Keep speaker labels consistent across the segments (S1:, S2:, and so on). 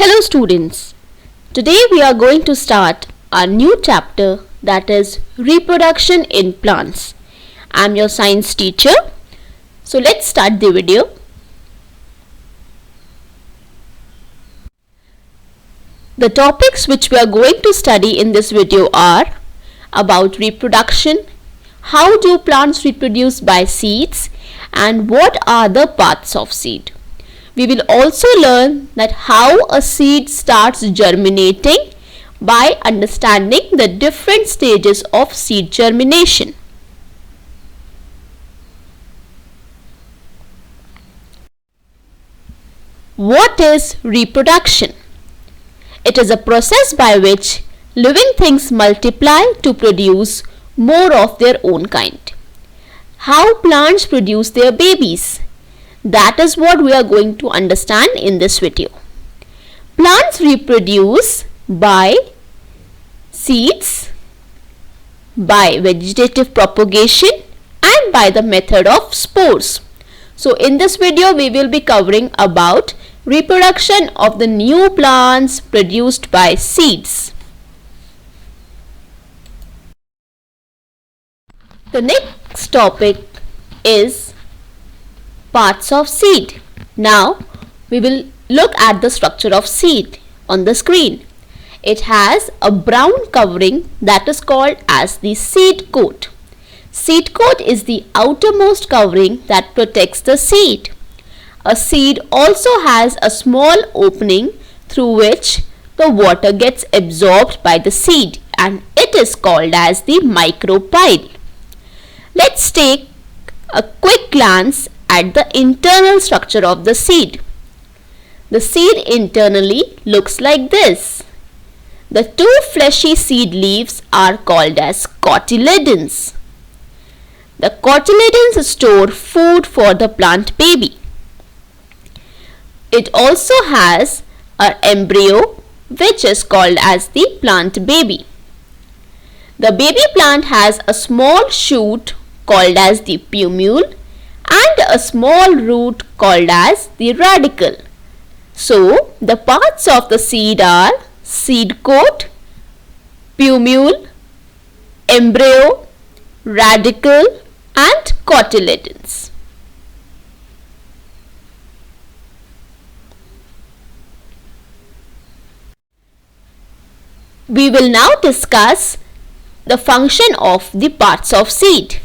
S1: Hello students, today we are going to start our new chapter, that is reproduction in plants. I am your science teacher. So let's start the video. The topics which we are going to study in this video are about reproduction, how do plants reproduce by seeds, and what are the parts of seed. We will also learn that how a seed starts germinating by understanding the different stages of seed germination. What is reproduction? It is a process by which living things multiply to produce more of their own kind. How plants produce their babies? That is what we are going to understand in this video. Plants reproduce by seeds, by vegetative propagation, and by the method of spores. So in this video we will be covering about reproduction of the new plants produced by seeds. The next topic is parts of seed. Now we will look at the structure of seed on the screen. It has a brown covering that is called as the seed coat. Seed coat is the outermost covering that protects the seed. A seed also has a small opening through which the water gets absorbed by the seed, and it is called as the micropyle. Let's take a quick glance at the internal structure of the seed. The seed internally looks like this. The two fleshy seed leaves are called as cotyledons. The cotyledons store food for the plant baby. It also has an embryo which is called as the plant baby. The baby plant has a small shoot called as the plumule and a small root called as the radicle. So the parts of the seed are seed coat, plumule, embryo, radicle, and cotyledons. We will now discuss the function of the parts of seed.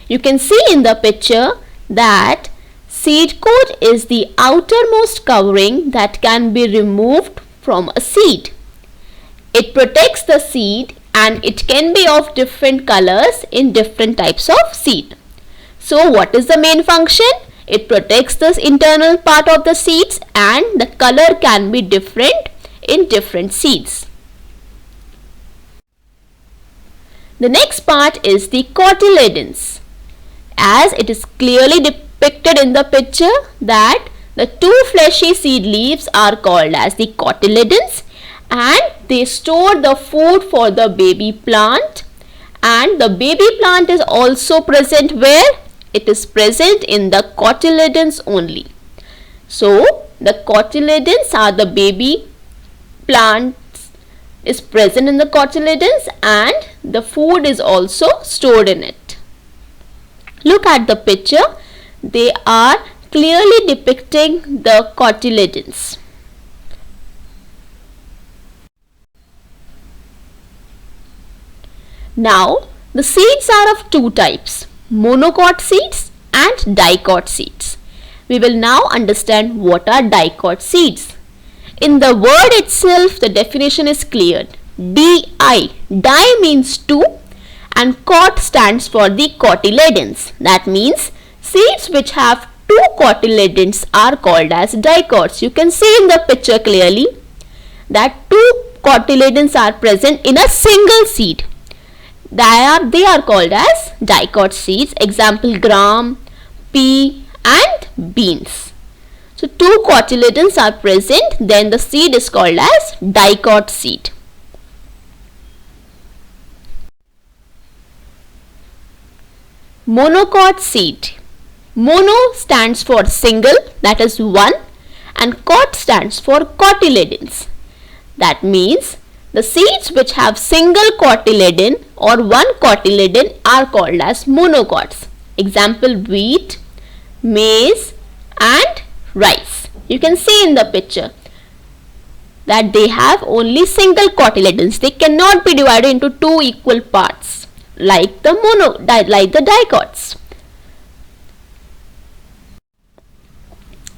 S1: You can see in the picture that seed coat is the outermost covering that can be removed from a seed. It protects the seed and it can be of different colors in different types of seed. So what is the main function? It protects the internal part of the seeds and the color can be different in different seeds. The next part is the cotyledons. As it is clearly depicted in the picture that the two fleshy seed leaves are called as the cotyledons and they store the food for the baby plant, and the baby plant is also present where? It is present in the cotyledons only. So the cotyledons are the baby plant is present in the cotyledons and the food is also stored in it. Look at the picture. They are clearly depicting the cotyledons. Now the seeds are of two types, monocot seeds and dicot seeds. We will now understand what are dicot seeds. In the word itself, the definition is cleared. Di. Di means two and cot stands for the cotyledons. That means seeds which have two cotyledons are called as dicots. You can see in the picture clearly that two cotyledons are present in a single seed. They are called as dicot seeds. Example, gram, pea and beans. So two cotyledons are present, then the seed is called as dicot seed. Monocot seed. Mono stands for single, that is one, and cot stands for cotyledons. That means the seeds which have single cotyledon or one cotyledon are called as monocots. Example, wheat, maize and rice. You can see in the picture that they have only single cotyledons. They cannot be divided into two equal parts like the dicots.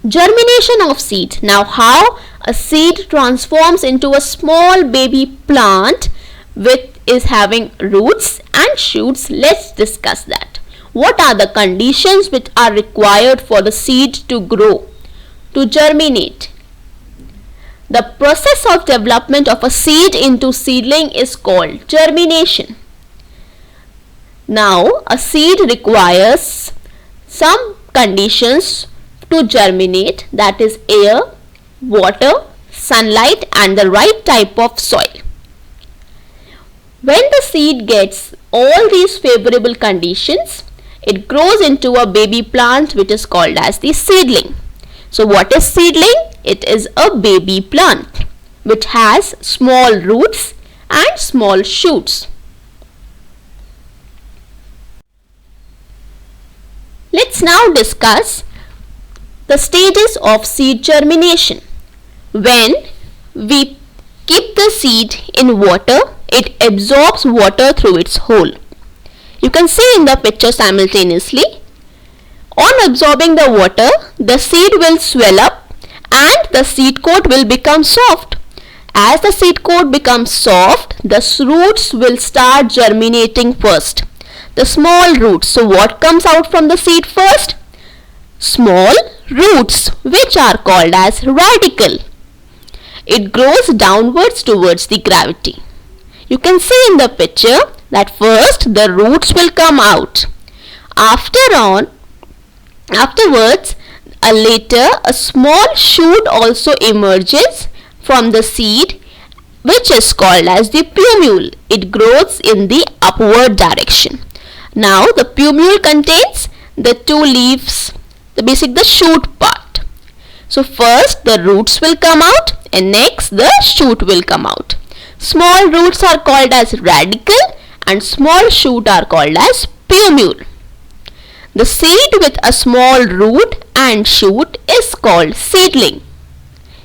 S1: Germination of seed. Now, how a seed transforms into a small baby plant which is having roots and shoots. Let's discuss that. What are the conditions which are required for the seed to grow, to germinate? The process of development of a seed into seedling is called germination. Now, a seed requires some conditions to germinate, that is air, water, sunlight and the right type of soil. When the seed gets all these favorable conditions, it grows into a baby plant which is called as the seedling. So what is seedling? It is a baby plant which has small roots and small shoots. Let's now discuss the stages of seed germination. When we keep the seed in water, it absorbs water through its hole. You can see in the picture simultaneously. On absorbing the water, the seed will swell up and the seed coat will become soft. As the seed coat becomes soft, the roots will start germinating first. The small roots. So what comes out from the seed first? Small roots, which are called as radicle. It grows downwards towards the gravity. You can see in the picture that first the roots will come out. Afterwards, later a small shoot also emerges from the seed, which is called as the plumule. It grows in the upward direction. Now the plumule contains the two leaves, the shoot part. So first the roots will come out and next the shoot will come out. Small roots are called as radicle and small shoot are called as plumule. The seed with a small root and shoot is called seedling.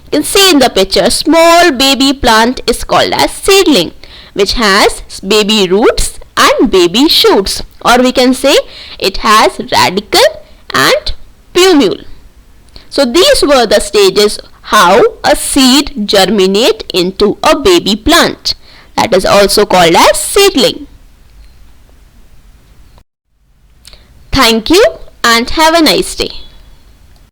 S1: You can see in the picture, small baby plant is called as seedling, which has baby roots and baby shoots, or we can say it has radicle and plumule. So these were the stages how a seed germinate into a baby plant, that is also called as seedling. Thank you and have a nice day.